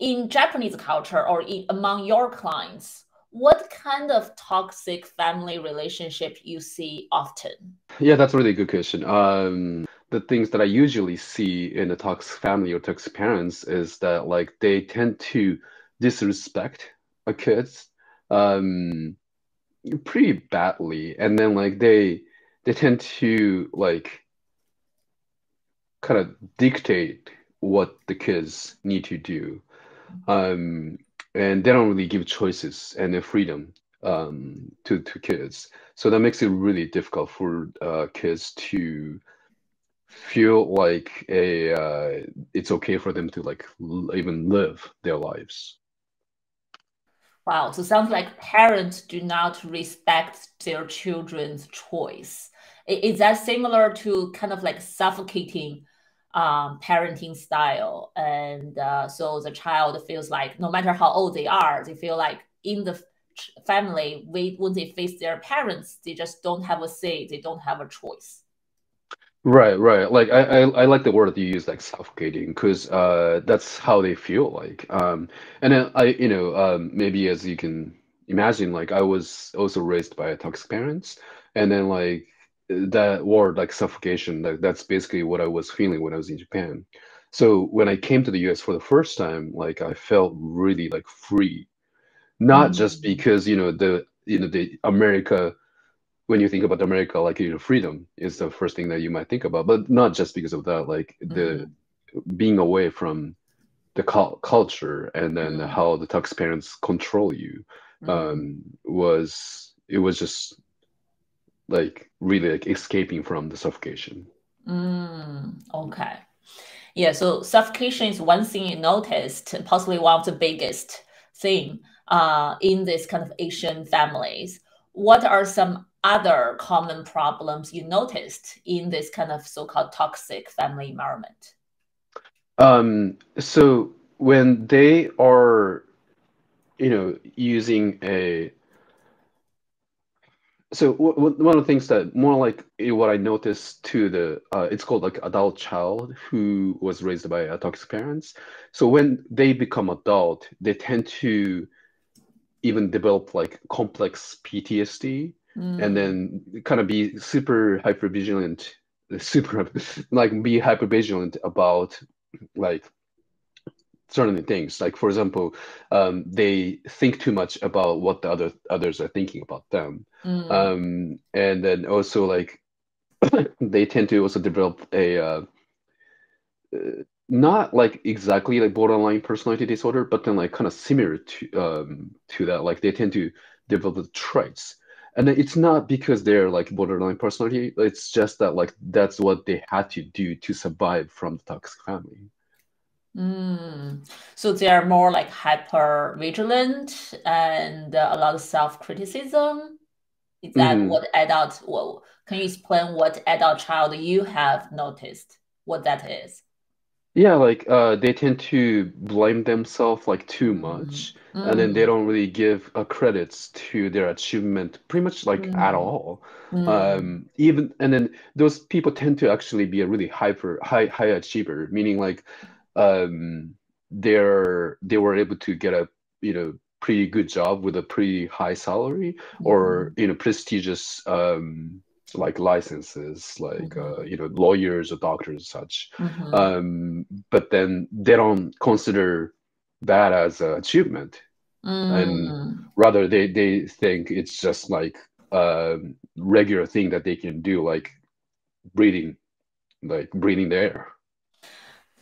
in Japanese culture or among your clients, what kind of toxic family relationship you see often? Yeah, that's a really good question. The things that I usually see in a toxic family or toxic parents is that like they tend to disrespect a kids um pretty badly, and then like they tend to like kind of dictate what the kids need to do. Um, and they don't really give choices and the freedom to kids. So that makes it really difficult for kids to feel like a it's okay for them to like even live their lives. Wow, so sounds like parents do not respect their children's choice. Is that similar to kind of like suffocating parenting style? And so the child feels like no matter how old they are, they feel like in the family, when they face their parents, they just don't have a say, they don't have a choice. Right, right. Like I like the word that you use, like suffocating, because that's how they feel like. And then maybe as you can imagine, like I was also raised by toxic parents, and then like that word like suffocation, like that's basically what I was feeling when I was in Japan. So when I came to the US for the first time, like I felt really like free, not just Mm, because the America, when you think about America, like freedom is the first thing that you might think about, but not just because of that. Like the mhm, being away from the culture and then mm, how the tax parents control you mm, was it was just like really like escaping from the suffocation. okay. Yeah, so suffocation is one thing you noticed, possibly one of the biggest thing in this kind of Asian families. What are some other common problems you noticed in this kind of so-called toxic family environment? So when they are, using a So one of the things that more like what I noticed to it's called like adult child who was raised by toxic parents. So when they become adult, they tend to even develop like complex PTSD and Mm, then kind of be super hyper vigilant, super like be hyper vigilant about like certain things. Like for example, they think too much about what the others are thinking about them, mm, and then also like they tend to also develop a not like exactly like borderline personality disorder, but then like kind of similar to that. Like they tend to develop the traits. And then it's not because they're like borderline personality, it's just that like that's what they had to do to survive from the toxic family. mm. So they are more like hyper vigilant and a lot of self-criticism. Is that Mhm. what adult, well, can you explain what adult child you have noticed, what that is? Yeah, like they tend to blame themselves like too Mm, much, and then they mm, don't really give credits to their achievement pretty much like at mm, all. mm, Even and then those people tend to actually be a really high achiever, meaning like they were able to get a pretty good job with a pretty high salary or mhm, prestigious like licenses like mhm, lawyers or doctors and such, mhm, but then they don't consider that as an achievement, and mm. rather they think it's just like a regular thing that they can do, breathing breathing the air.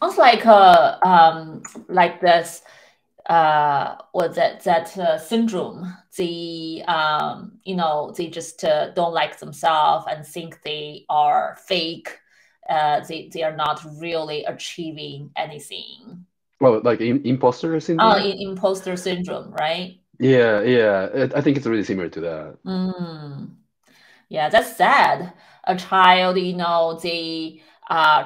Sounds like this or that syndrome. They just don't like themselves and think they are fake. They are not really achieving anything. Well, like imposter syndrome. Imposter syndrome, right? Yeah, yeah, I think it's really similar to that. Mm. Yeah, that's sad. A child, they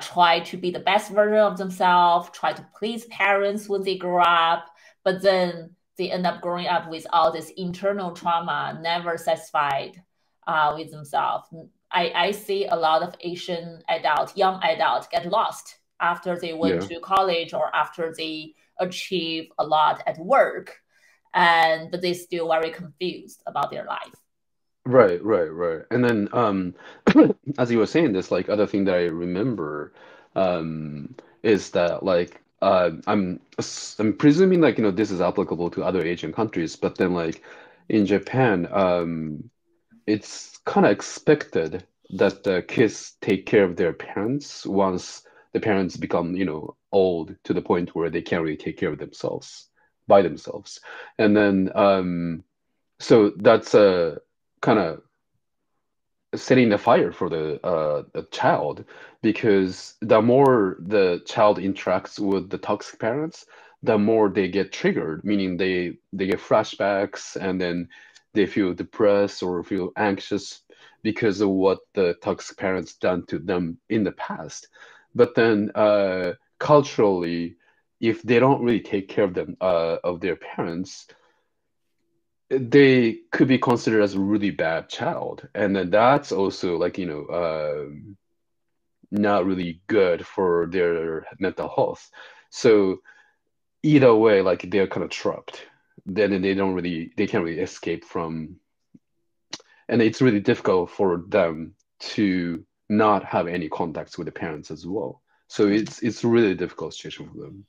try to be the best version of themselves, try to please parents when they grow up, but then they end up growing up with all this internal trauma, never satisfied with themselves. I see a lot of Asian adult, young adult, get lost after they went Yeah. to college or after they achieve a lot at work, and but they're still very confused about their life. Right, right, right. And then as you were saying this, like other thing that I remember is that like I'm presuming like this is applicable to other Asian countries, but then like in Japan, it's kind of expected that the kids take care of their parents once the parents become, old to the point where they can't really take care of themselves by themselves. And then so that's a kind of setting the fire for the child, because the more the child interacts with the toxic parents, the more they get triggered, meaning they get flashbacks, and then they feel depressed or feel anxious because of what the toxic parents done to them in the past. But then culturally, if they don't really take care of them of their parents, they could be considered as a really bad child, and then that's also like not really good for their mental health. So either way, like they're kind of trapped. Then they can't really escape from, and it's really difficult for them to not have any contacts with the parents as well. So it's a really difficult situation for them.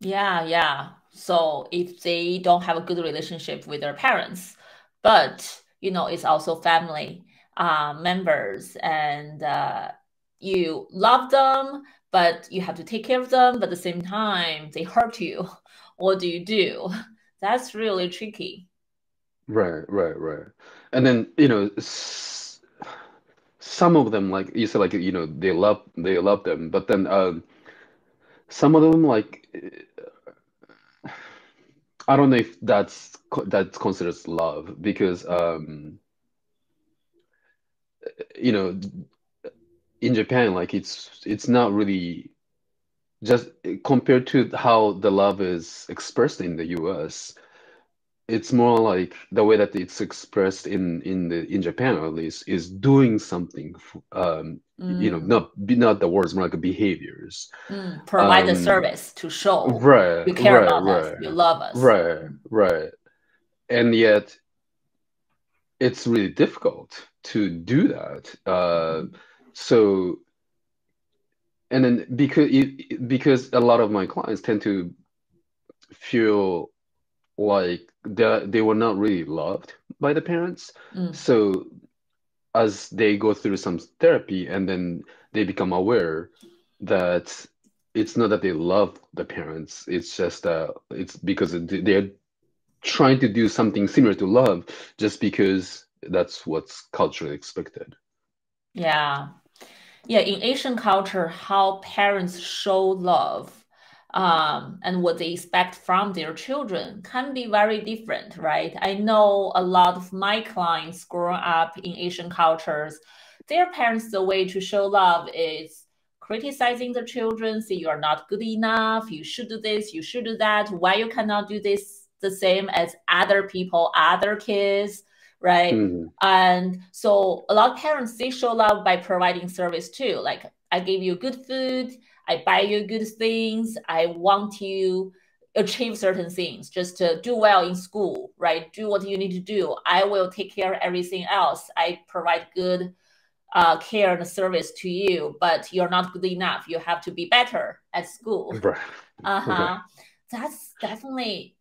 Yeah, yeah. So if they don't have a good relationship with their parents, but it's also family members, and you love them, but you have to take care of them, but at the same time they hurt you. What do you do? That's really tricky. Right, right, right. And then, some of them, like you said, like they love them, but then some of them, like I don't know if that's considered love, because you know in Japan, like it's not really just compared to how the love is expressed in the US. It's more like the way that it's expressed in Japan, at least, is doing something. Mm, Not the words, more like behaviors. provide the Um, service to show right, you care right, about us, right, you love us. right, right. And yet, it's really difficult to do that. So, and then because a lot of my clients tend to feel like they were not really loved by the parents. Mm. So as they go through some therapy, and then they become aware that it's not that they love the parents, it's just it's because they're trying to do something similar to love, just because that's what's culturally expected. Yeah. Yeah, in Asian culture, how parents show love and what they expect from their children can be very different, right? I know a lot of my clients growing up in Asian cultures, their parents, the way to show love is criticizing the children, say you are not good enough, you should do this, you should do that, why you cannot do this the same as other people, other kids, right? Hmm. And so a lot of parents, they show love by providing service too. Like I give you good food, I buy you good things, I want you achieve certain things, just to do well in school, right? Do what you need to do. I will take care of everything else. I provide good care and service to you, but you're not good enough. You have to be better at school. Right. Right. Uh-huh. That's definitely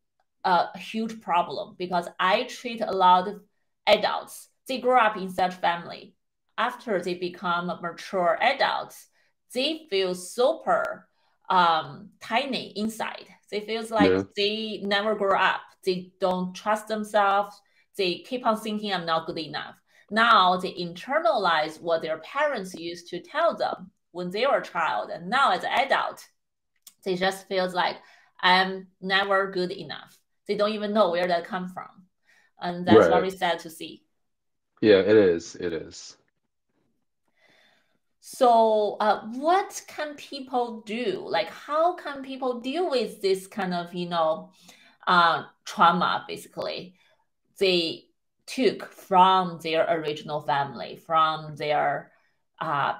a huge problem because I treat a lot of adults. They grow up in such family. After they become mature adults, they feel super tiny inside. They feel like Yeah. they never grow up. They don't trust themselves. They keep on thinking I'm not good enough. Now they internalize what their parents used to tell them when they were a child, and now as an adult, they just feels like I'm never good enough. They don't even know where that come from, and that's Right. very sad to see. Yeah, it is. It is. So, what can people do? Like, how can people deal with this kind of, trauma, basically, they took from their original family, from their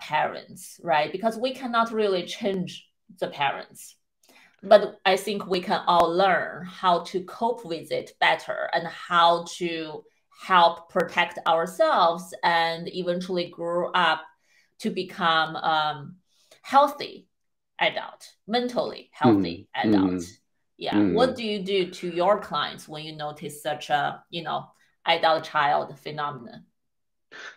parents, right? Because we cannot really change the parents. but I think we can all learn how to cope with it better and how to help protect ourselves and eventually grow up to become healthy adult, mentally Hmm. healthy adult. Hmm. Yeah. What Hmm. do you do to your clients when you notice such a, adult child phenomenon?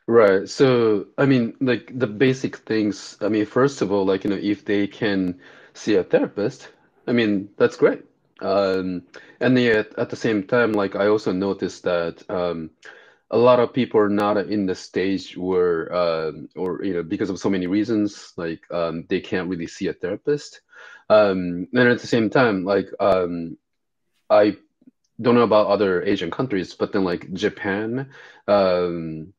Right. So, I mean, like the basic things, I mean, first of all, like, if they can see a therapist, I mean, that's great. Um, and yet at the same time, like I also noticed that a lot of people are not in the stage where, or, because of so many reasons, like they can't really see a therapist. And at the same time, like I don't know about other Asian countries, but then like Japan, um,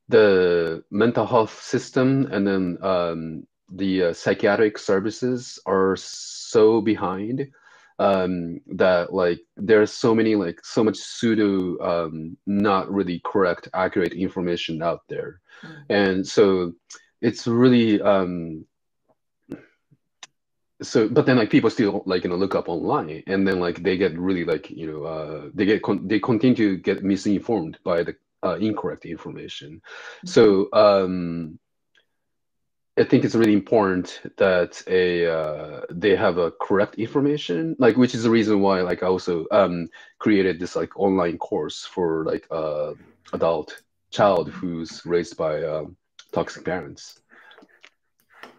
the mental health system and then the psychiatric services are so behind that like there's so many like so much pseudo not really correct accurate information out there, Mm. and so it's really so but then like people still like look up online and then like they get really like they continue to get misinformed by the incorrect information. Mhm. So I think it's really important that a they have a correct information, like which is the reason why like I also created this like online course for like adult child Mhm. who's raised by toxic parents.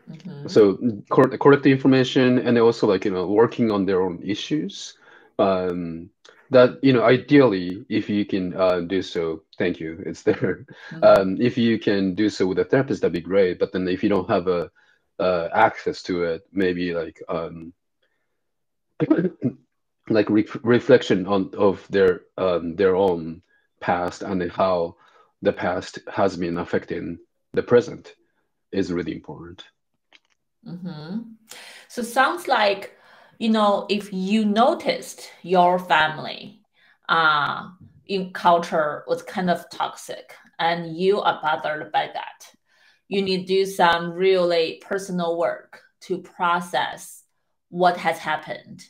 Mhm. So correct the information and also like working on their own issues. Um, that ideally if you can do so, thank you, it's there. Mhm. If you can do so with a therapist, that'd be great. But then if you don't have a access to it, maybe like like reflection on of their own past and then how the past has been affecting the present is really important. Mhm. So sounds like, if you noticed your family uh, in culture was kind of toxic and you are bothered by that, you need to do some really personal work to process what has happened,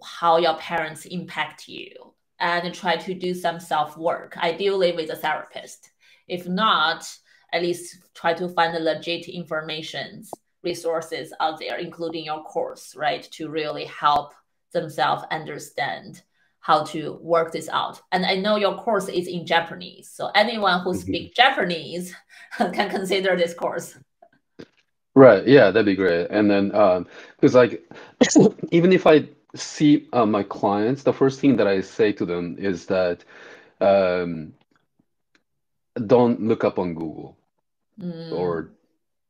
how your parents impact you, and try to do some self work, ideally with a therapist. If not, at least try to find the legit informations, resources out there, including your course, right, to really help themselves understand how to work this out. And I know your course is in Japanese, so anyone who Mhm. speaks Japanese can consider this course. Right, yeah, that'd be great. And then, because like, even if I see my clients, the first thing that I say to them is that um, don't look up on Google or Mm,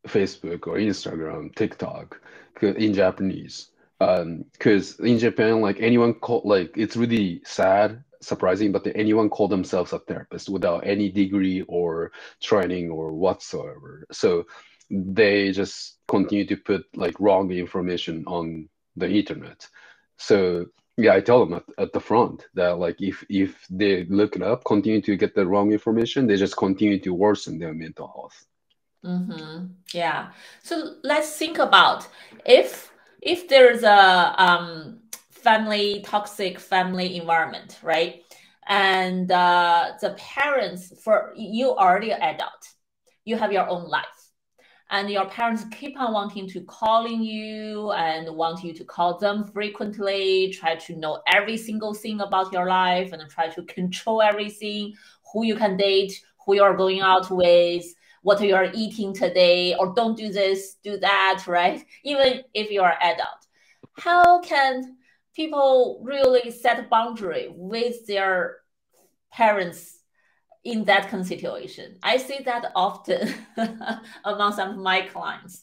Facebook or Instagram, TikTok in Japanese. Because in Japan, like anyone call, like it's really sad, surprising, but anyone call themselves a therapist without any degree or training or whatsoever. So they just continue to put like wrong information on the internet. So yeah, I tell them at the front that like if they look it up, continue to get the wrong information, they just continue to worsen their mental health. mm-hmm. Yeah. So let's think about if if there's a family toxic family environment, right? And the parents for you already adult, you have your own life, and your parents keep on wanting to calling you and want you to call them frequently, try to know every single thing about your life and try to control everything, who you can date, who you're going out with, what you're eating today, or don't do this, do that, right? Even if you're an adult. How can people really set a boundary with their parents in that kind of situation? I see that often among some of my clients.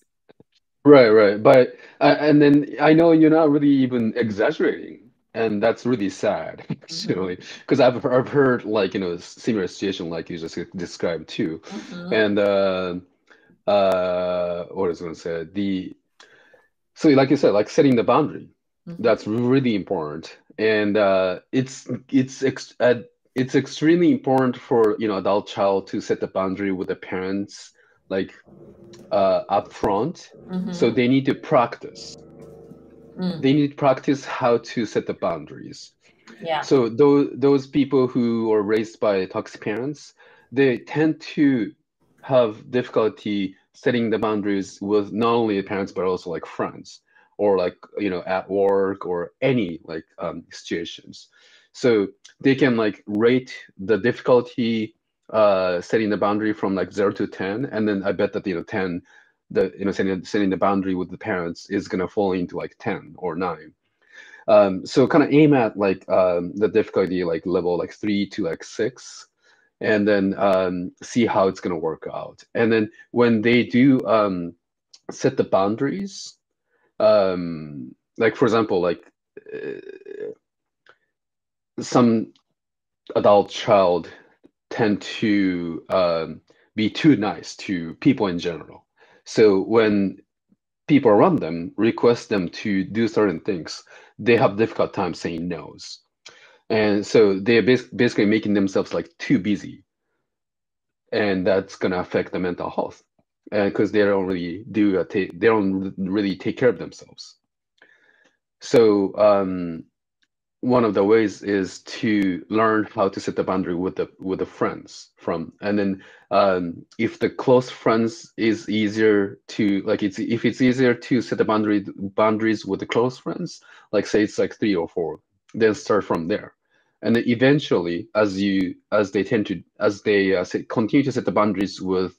Right, right. But and then I know you're not really even exaggerating, and that's really sad, Mm-hmm. actually, because I've heard like similar situation like you just described too, Mm-hmm. and what I was gonna say so like you said like setting the boundary, Mm-hmm. that's really important, and it's extremely important for adult child to set the boundary with the parents like up front, so Mm-hmm. they need to practice. Mm, they need to practice how to set the boundaries. yeah. So those people who are raised by toxic parents, they tend to have difficulty setting the boundaries with not only the parents but also like friends or like at work or any like situations. So they can like rate the difficulty setting the boundary from like 0 to 10, and then I bet that 10 the setting the boundary with the parents is gonna fall into like 10 or 9. So kind of aim at like the difficulty like level like 3 to like 6, and then see how it's gonna work out. And then when they do set the boundaries, like for example, like some adult child tend to be too nice to people in general. So when people around them request them to do certain things, they have difficult time saying no's. And so they're basically making themselves like too busy, and that's gonna affect the mental health, because they don't really they don't really take care of themselves. So one of the ways is to learn how to set the boundary with the friends from, and then if the close friends is easier to like it's if it's easier to set the boundaries with the close friends, like say it's like 3 or 4, then start from there. And then eventually, as they tend to as they continue to set the boundaries with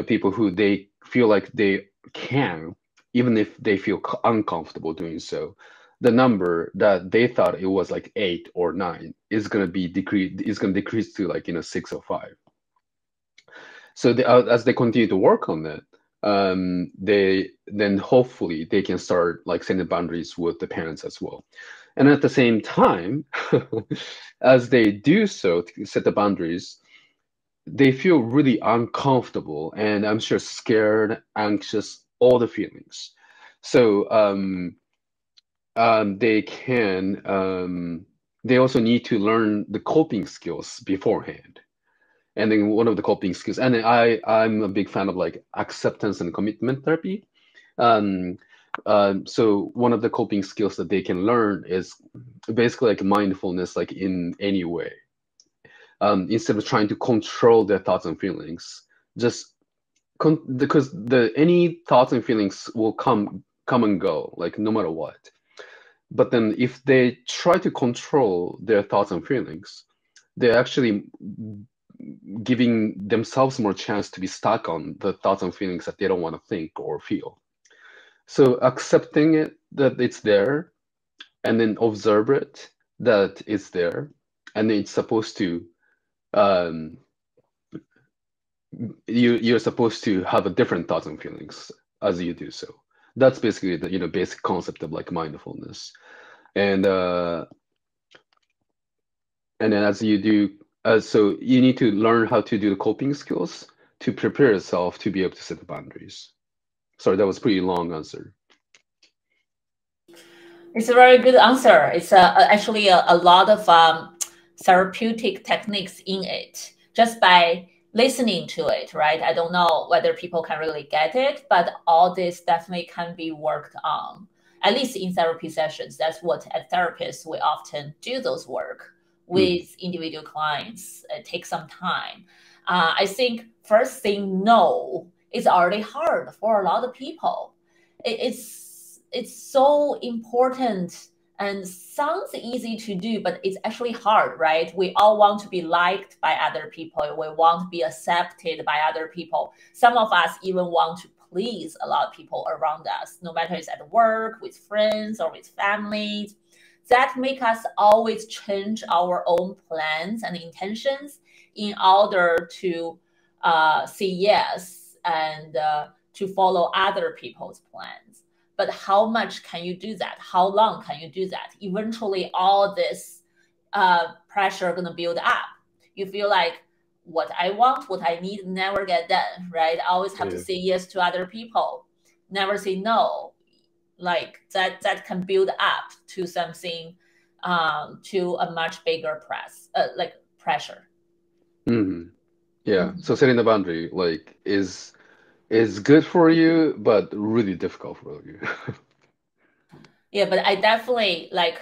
people who they feel like they can, even if they feel uncomfortable doing so, the number that they thought it was like 8 or 9 is going to decrease to like 6 or 5. So as they continue to work on that, they then hopefully they can start like setting boundaries with the parents as well. And at the same time, as they do so to set the boundaries, they feel really uncomfortable and I'm sure scared, anxious, all the feelings. So they can they also need to learn the coping skills beforehand. And then one of the coping skills, and I'm a big fan of like acceptance and commitment therapy. Um, so one of the coping skills that they can learn is basically like mindfulness, like in any way, instead of trying to control their thoughts and feelings. Just because the any thoughts and feelings will come and go, like no matter what. But then if they try to control their thoughts and feelings, they're actually giving themselves more chance to be stuck on the thoughts and feelings that they don't want to think or feel. So accepting it that it's there, and then observe it that it's there, and it's supposed to um, you're supposed to have a different thoughts and feelings as you do so. That's basically the basic concept of like mindfulness. And then as you do, so you need to learn how to do the coping skills to prepare yourself to be able to set the boundaries. Sorry, that was a pretty long answer. It's a very good answer. It's actually a lot of therapeutic techniques in it just by listening to it, right? I don't know whether people can really get it, but all this definitely can be worked on, at least in therapy sessions. That's what as therapists, we often do those work Mm, with individual clients. It takes some time. I think first saying no is already hard for a lot of people. It's so important and sounds easy to do, but it's actually hard, right? We all want to be liked by other people. We want to be accepted by other people. Some of us even want to please a lot of people around us, no matter it's at work, with friends, or with families. That make us always change our own plans and intentions in order to say yes and to follow other people's plans. But how much can you do that? How long can you do that? Eventually, all this pressure going to build up. You feel like what I want, what I need, never get done, right? I always have to yeah. say yes to other people, never say no. Like that can build up to something, to a much bigger like pressure. Hmm. Yeah. Mhm. So setting the boundary like is good for you, but really difficult for you. Yeah, but I definitely like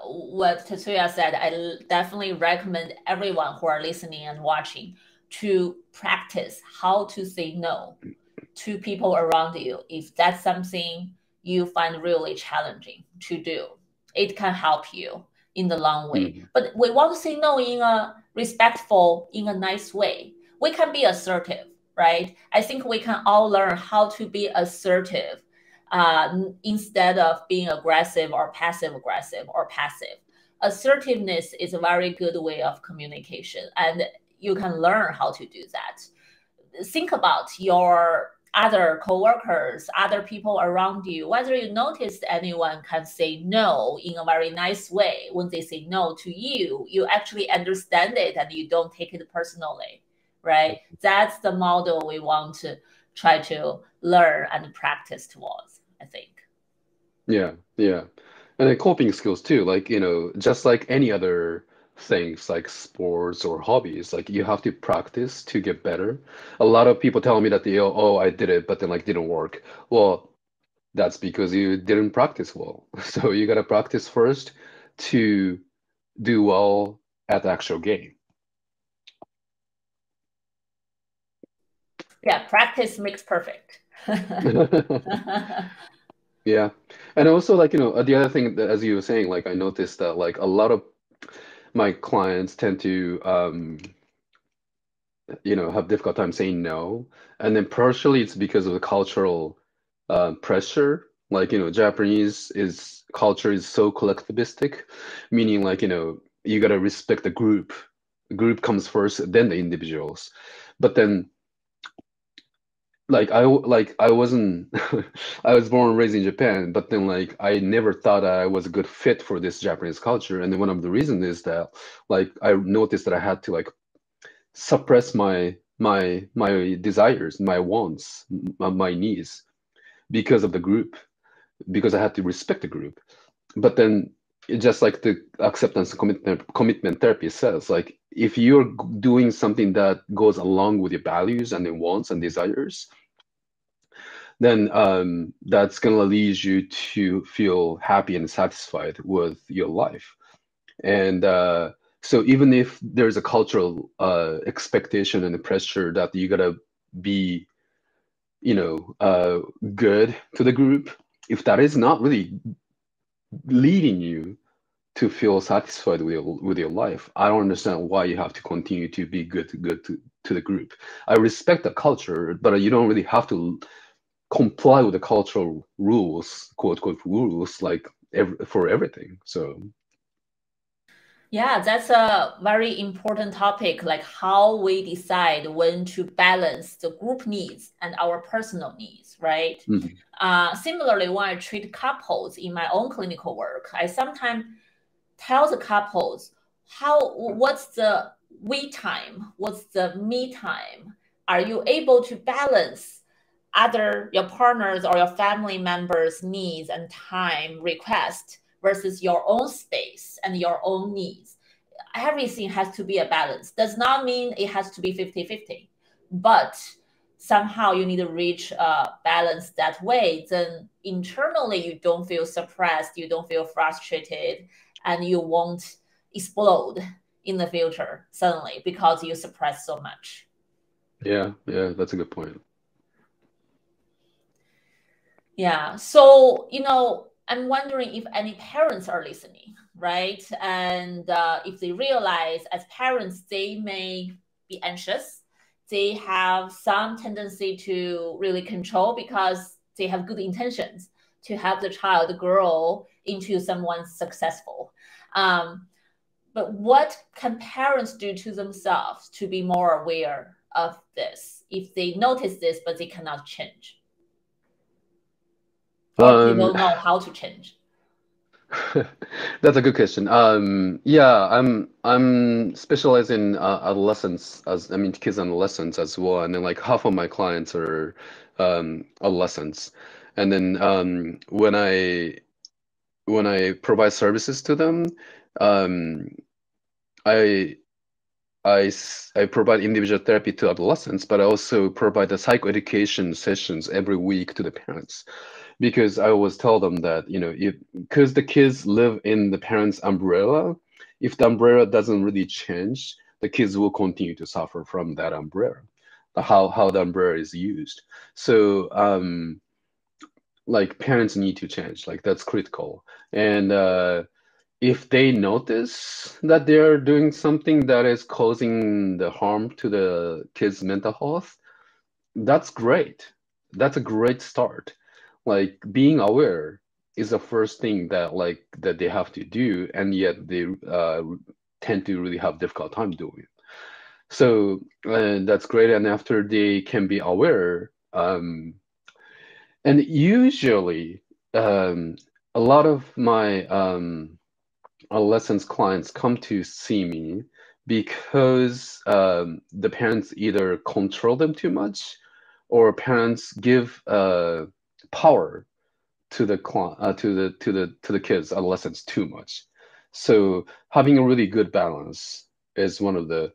what Tatsuya said. Definitely recommend everyone who are listening and watching to practice how to say no to people around you if that's something you find really challenging to do. It can help you in the long way. Mhm. But we want to say no in a respectful, in a nice way. We can be assertive, right? I think we can all learn how to be assertive instead of being aggressive or passive aggressive or passive. Assertiveness is a very good way of communication, and you can learn how to do that. Think about your other coworkers, other people around you, whether you noticed anyone can say no in a very nice way. When they say no to you, you actually understand it and you don't take it personally, right? That's the model we want to try to learn and practice towards, I think. Yeah, yeah. And then coping skills too, like, just like any other things like sports or hobbies, like you have to practice to get better. A lot of people tell me that oh, I did it, but then like didn't work. Well, that's because you didn't practice well. So you gotta practice first to do well at the actual game. Yeah, practice makes perfect. Yeah. And also like, the other thing that as you were saying, like I noticed that like a lot of my clients tend to have difficult time saying no. And then partially it's because of the cultural pressure. Like, Japanese is culture is so collectivistic, meaning like, you gotta respect the group. The group comes first, then the individuals. But then I wasn't I was born and raised in Japan, but then like I never thought I was a good fit for this Japanese culture. And then one of the reasons is that like I noticed that I had to like suppress my desires, my wants, my needs because of the group, because I had to respect the group. But then just like the acceptance and commitment therapy says, like if you're doing something that goes along with your values and your wants and desires, then that's gonna lead you to feel happy and satisfied with your life. And so even if there's a cultural expectation and pressure that you gotta be, good to the group, if that is not really leading you to feel satisfied with your life, I don't understand why you have to continue to be good to the group. I respect the culture, but you don't really have to comply with the cultural rules, quote unquote rules, like for everything. So, Yeah, that's a very important topic, like how we decide when to balance the group needs and our personal needs, right? mhm. Similarly, when I treat couples in my own clinical work, I sometimes tell the couples what's the we time, what's the me time. Are you able to balance other your partners or your family members' needs and time request versus your own space and your own needs? Everything has to be a balance. Does not mean it has to be 50-50, but somehow you need to reach a balance that way. Then internally, you don't feel suppressed, you don't feel frustrated, and you won't explode in the future suddenly because you suppress so much. Yeah, yeah, that's a good point. Yeah. So, I'm wondering if any parents are listening, right? And if they realize as parents, they may be anxious, they have some tendency to really control because they have good intentions to help the child grow into someone successful. Um, but what can parents do to themselves to be more aware of this if they notice this, but they cannot change? Or they Um, don't know how to change. that's a good question. Yeah, I'm specialized in adolescents as I mean kids and adolescents as well, and then like half of my clients are adolescents, and then when I provide services to them, um, I I provide individual therapy to adolescents, but I also provide the psychoeducation sessions every week to the parents. because I always tell them that, if because the kids live in the parents' umbrella, if the umbrella doesn't really change, the kids will continue to suffer from that umbrella, how the umbrella is used. So, like parents need to change, like that's critical. And if they notice that they're doing something that is causing the harm to the kids' mental health, that's great. That's a great start. Like being aware is the first thing that they have to do, and yet they tend to really have difficult time doing it. So that's great. And after they can be aware, and usually a lot of my adolescents clients come to see me because the parents either control them too much or parents give power to the kids, adolescents too much. So having a really good balance is one of the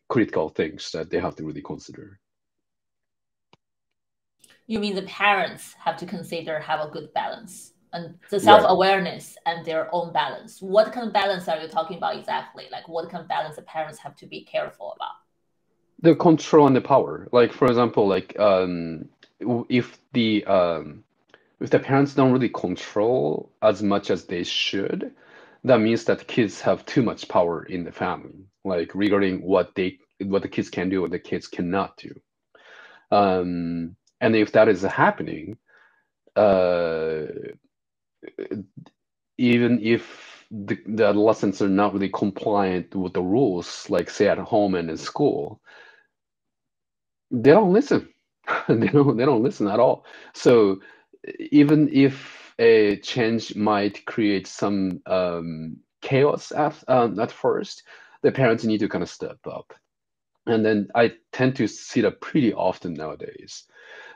critical things that they have to really consider. You mean the parents have to consider have a good balance and the Right. self-awareness and their own balance. What kind of balance are you talking about exactly? Like what kind of balance the parents have to be careful about? The control and the power. Like for example, like if the parents don't really control as much as they should, that means that kids have too much power in the family, like regarding what the kids can do, what the kids cannot do. And if that is happening, uh, even if the adolescents are not really compliant with the rules, like say at home and in school, they don't listen. They don't listen at all. So even if a change might create some chaos at first, the parents need to kind of step up. And then I tend to see that pretty often nowadays.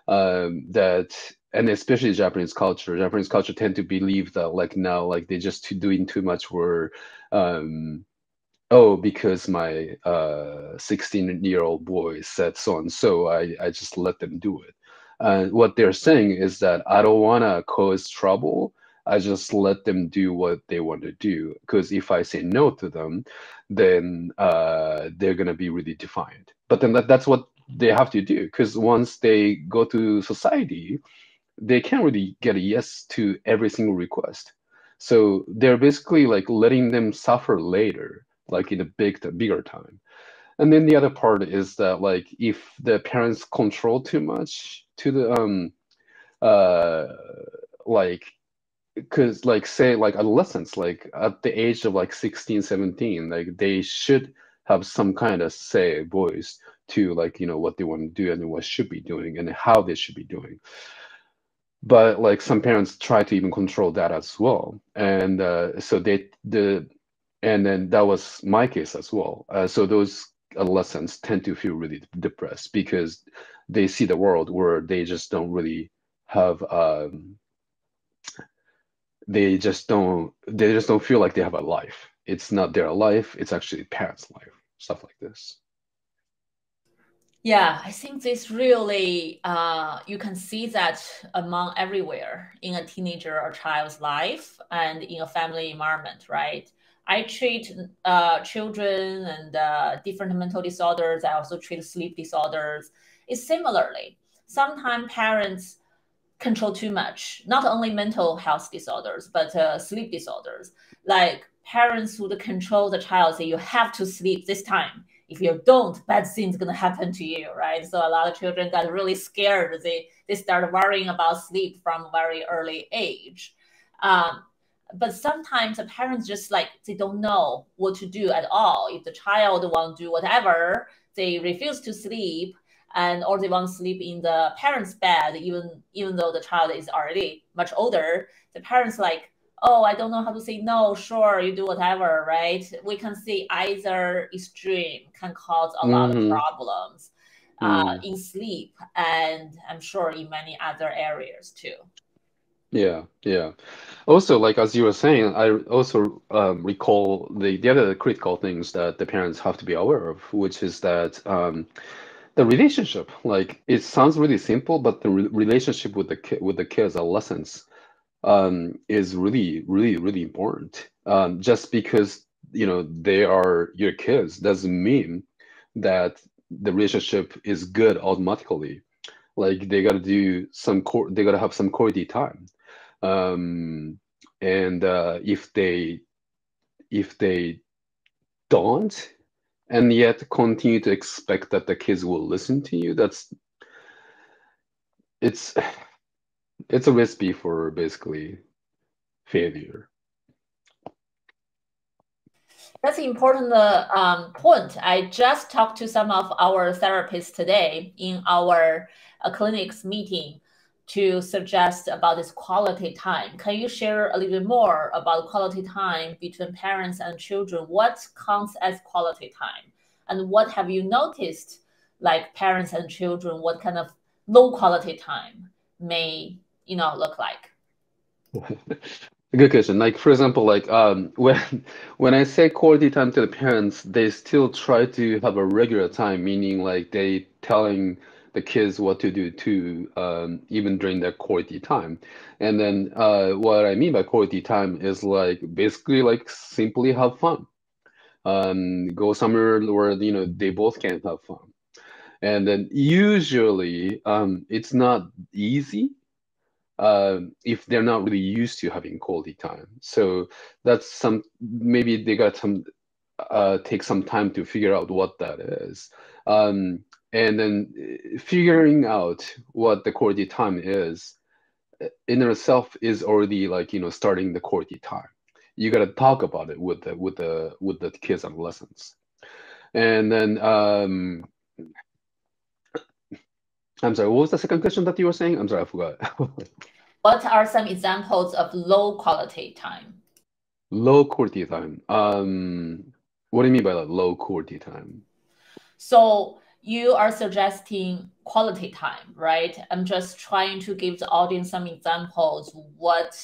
That and especially Japanese culture tend to believe that like now like they're just doing too much where um, oh, because my 16-year-old boy said so and so, I just let them do it. And what they're saying is that I don't want to cause trouble. I just let them do what they want to do. Because if I say no to them, then they're going to be really defiant. But then that's what they have to do. Because once they go to society, they can't really get a yes to every single request. So they're basically like letting them suffer later, like in a bigger time. And then the other part is that like if the parents control too much to the uh like because like say like adolescents like at the age of like 16, 17, like they should have some kind of say voice to like what they want to do and what should be doing and how they should be doing. But like some parents try to even control that as well, and so and then that was my case as well. So those adolescents tend to feel really depressed because they see the world where they just don't really have they just don't feel like they have a life. It's not their life, it's actually parents' life, stuff like this. Yeah, I think this really, you can see that among everywhere in a teenager or child's life and in a family environment, right? I treat children and different mental disorders. I also treat sleep disorders. It's similarly. Sometimes parents control too much, not only mental health disorders, but sleep disorders. Like parents would control the child, say, you have to sleep this time. If you don't, bad things gonna happen to you, right? So a lot of children got really scared. They start worrying about sleep from a very early age. Um, but sometimes the parents just like they don't know what to do at all. If the child want to do whatever, they refuse to sleep and or they want to sleep in the parents' bed, even though the child is already much older. The parents like, oh, I don't know how to say no. Sure, you do whatever, right? We can see either extreme can cause a lot of Hmm. problems Mm. in sleep, and I'm sure in many other areas too. Yeah, yeah. Also, like as you were saying, I also recall the other critical things that the parents have to be aware of, which is that the relationship, like it sounds really simple, but the relationship with the with the kids, adolescents, is really, really, really important. Just because, they are your kids doesn't mean that the relationship is good automatically. Like they gotta do some they gotta have some quality time. Um, and if they don't, and yet continue to expect that the kids will listen to you, it's it's a recipe for basically failure. That's an important point. I just talked to some of our therapists today in our clinics meeting to suggest about this quality time. Can you share a little bit more about quality time between parents and children? What counts as quality time? And what have you noticed, like parents and children, what kind of low quality time may, look like? Good question. Like for example, like when I say quality time to the parents, they still try to have a regular time, meaning like they telling the kids what to do to even during their quality time. And then what I mean by quality time is like basically like simply have fun. Go somewhere where they both can have fun. And then usually it's not easy if they're not really used to having quality time. So that's some maybe they got some take some time to figure out what that is. And then figuring out what the quality time is in itself is already like starting the quality time. You got to talk about it with the kids and adolescents. And then I'm sorry, what was the second question that you were saying? I'm sorry, I forgot. What are some examples of low quality time? Low quality time. What do you mean by that? Low quality time? So you are suggesting quality time, right? I'm just trying to give the audience some examples. What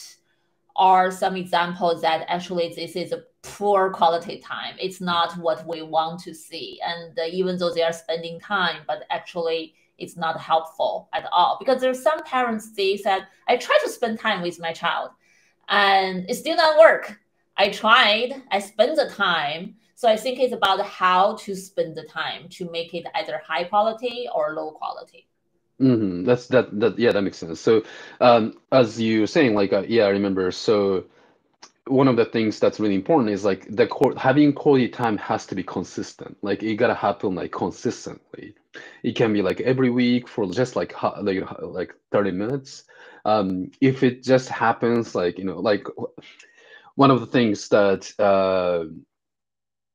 are some examples that actually this is a poor quality time? It's not what we want to see. And even though they are spending time, but actually it's not helpful at all. Because there's some parents, they said, I try to spend time with my child and it still not work. I tried, I spent the time. So I think it's about how to spend the time to make it either high quality or low quality. That's that yeah, that makes sense. So, as you were saying, like yeah, I remember. So one of the things that's really important is like having quality time has to be consistent. Like it gotta happen like consistently. It can be like every week for just like 30 minutes. If it just happens like like one of the things that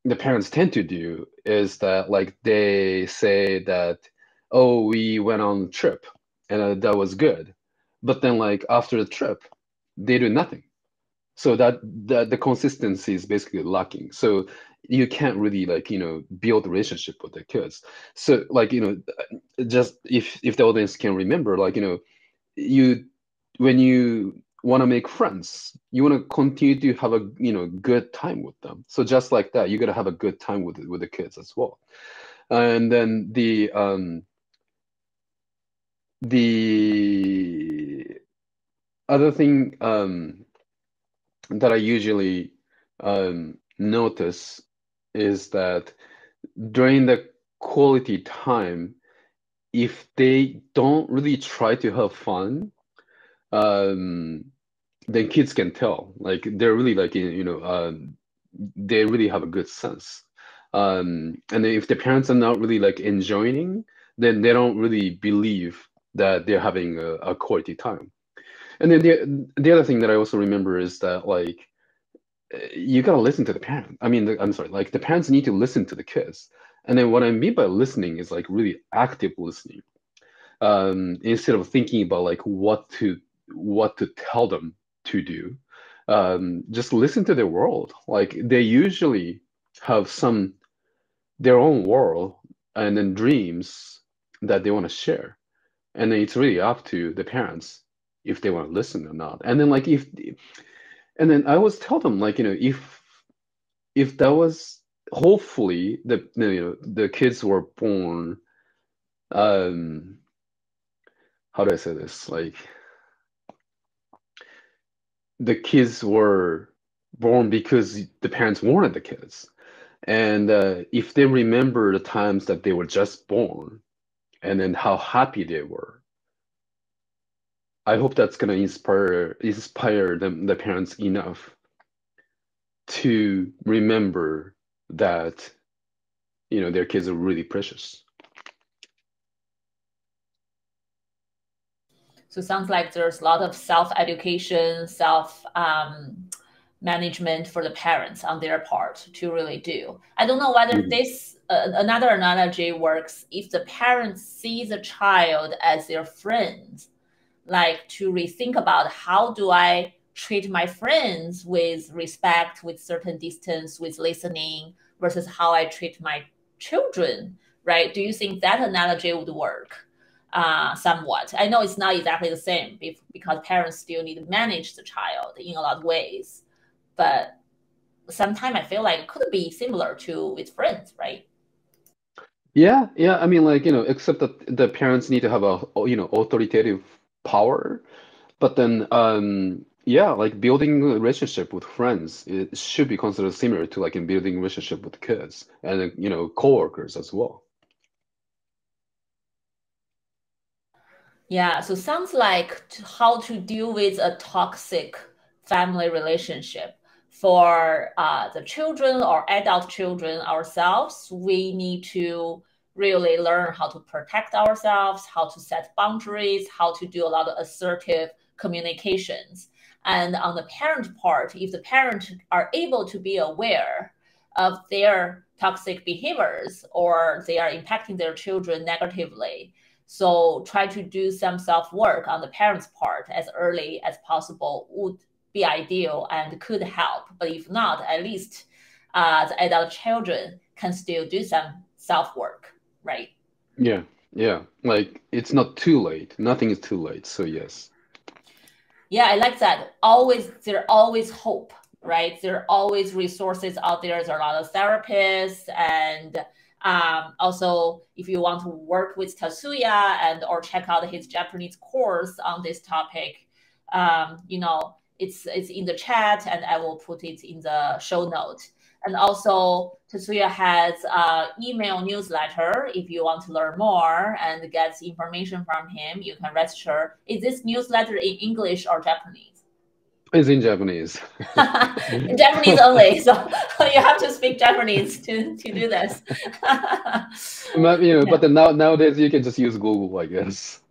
the parents tend to do is that like they say that, oh, we went on a trip and that was good, but then like after the trip they do nothing. So that the consistency is basically lacking. So you can't really like build a relationship with the kids. So like just if the audience can remember, like you when you want to make friends, you want to continue to have a good time with them. So just like that, you got to have a good time with the kids as well. And then the other thing that I usually notice is that during the quality time, if they don't really try to have fun, um, then kids can tell. Like they're really like they really have a good sense. And then if the parents are not really like enjoying, then they don't really believe that they're having a quality time. And then the other thing that I also remember is that like you gotta listen to the parent. I mean, I'm sorry, like the parents need to listen to the kids. And then what I mean by listening is like really active listening. Instead of thinking about like what to tell them to do, just listen to their world. Like they usually have some their own world and then dreams that they want to share, and then it's really up to the parents if they want to listen or not. And then like if and then I always tell them like if that was hopefully the kids were born um, how do I say this? Like the kids were born because the parents wanted the kids. And if they remember the times that they were just born and then how happy they were, I hope that's gonna inspire them, the parents enough to remember that, their kids are really precious. So it sounds like there's a lot of self-education, management for the parents on their part to really do. I don't know whether Mhm. this another analogy works if the parents see the child as their friend, like to rethink about how do I treat my friends with respect, with certain distance, with listening, versus how I treat my children, right? Do you think that analogy would work somewhat? I know it's not exactly the same because parents still need to manage the child in a lot of ways, but sometimes I feel like it could be similar to with friends, right? Yeah, yeah. I mean, like, except that the parents need to have authoritative power. But then, yeah, like building a relationship with friends, it should be considered similar to like in building relationship with kids and, coworkers as well. Yeah, so sounds like how to deal with a toxic family relationship. For the children or adult children ourselves, we need to really learn how to protect ourselves, how to set boundaries, how to do a lot of assertive communications. And on the parent part, if the parent are able to be aware of their toxic behaviors or they are impacting their children negatively, so try to do some self work on the parents' part as early as possible would be ideal and could help. But if not, at least the adult children can still do some self work, right? Yeah, yeah. Like it's not too late. Nothing is too late. So yes. Yeah, I like that. Always, there always hope, right? There are always resources out there. There are a lot of therapists, and also if you want to work with Tatsuya and or check out his Japanese course on this topic, it's in the chat, and I will put it in the show note. And also, Tatsuya has email newsletter. If you want to learn more and get information from him, you can register. Is this newsletter in English or Japanese? It's in Japanese. In Japanese only, so you have to speak Japanese to do this. But Yeah. then nowadays you can just use Google, I guess,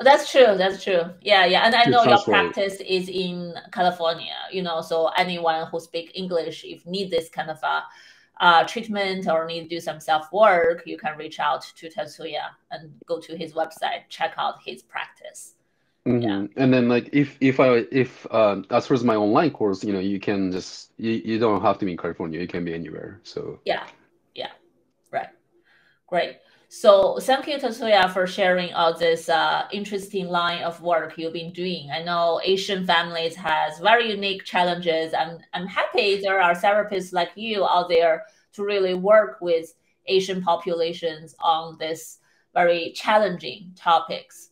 That's true. That's true. Yeah, yeah. And I to know your translate. practice is in California, so anyone who speak English, if need this kind of treatment or need to do some self work, you can reach out to Tatsuya and go to his website, check out his practice. Yeah, And then like if as far as my online course, you can just you don't have to be in California. You can be anywhere. So yeah, yeah. Right. Great. So thank you, Tatsuya, for sharing all this interesting line of work you've been doing. I know Asian families has very unique challenges, and I'm happy there are therapists like you out there to really work with Asian populations on this very challenging topics.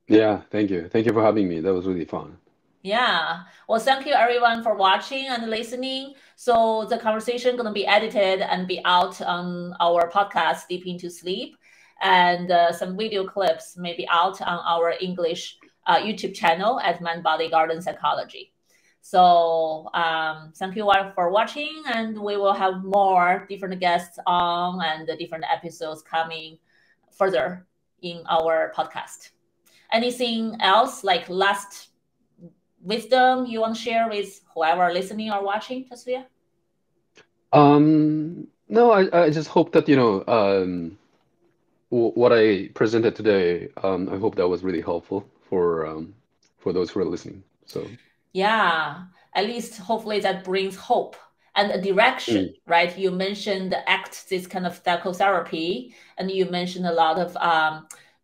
yeah, thank you for having me. That was really fun. Yeah. Well, thank you everyone for watching and listening. So the conversation going to be edited and be out on our podcast, Deep Into Sleep, and some video clips may be out on our English YouTube channel at Mind Body Garden Psychology. So thank you all for watching, and we will have more different guests on and the different episodes coming further in our podcast. Anything else like last wisdom you want to share with whoever listening or watching, Tasvia? No, I just hope that what I presented today. I hope that was really helpful for those who are listening. So Yeah, at least hopefully that brings hope and a direction, mm, right? You mentioned ACT, this kind of psychotherapy, and you mentioned a lot of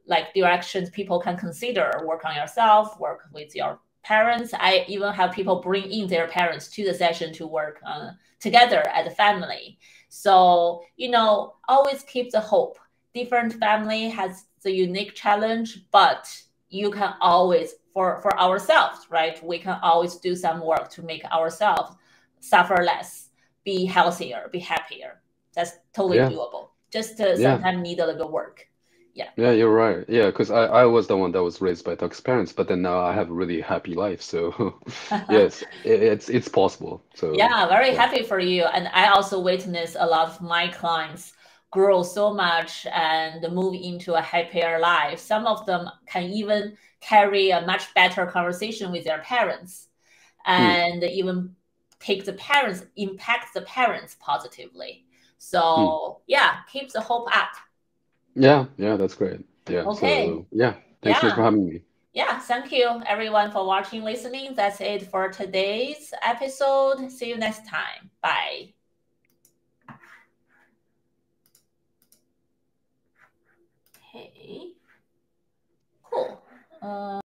like directions people can consider: work on yourself, work with your parents. I even have people bring in their parents to the session to work together as a family. So, always keep the hope. different family has the unique challenge, but you can always, for ourselves, right? We can always do some work to make ourselves suffer less, be healthier, be happier. That's totally Yeah. doable. Just Yeah. sometimes need a little work. Yeah. Yeah, you're right. Yeah, because I was the one that was raised by toxic parents, but then now I have a really happy life. So yes, it's possible. So Yeah, very yeah. happy for you. And I also witness a lot of my clients grow so much and move into a happier life. Some of them can even carry a much better conversation with their parents Hmm. and even impact the parents positively. Hmm. So yeah, keep the hope up. Yeah, yeah, that's great. Yeah. Okay. So yeah, thanks so much for Yeah. having me. Yeah. Thank you everyone for watching, listening. That's it for today's episode. See you next time. Bye. Okay. Cool.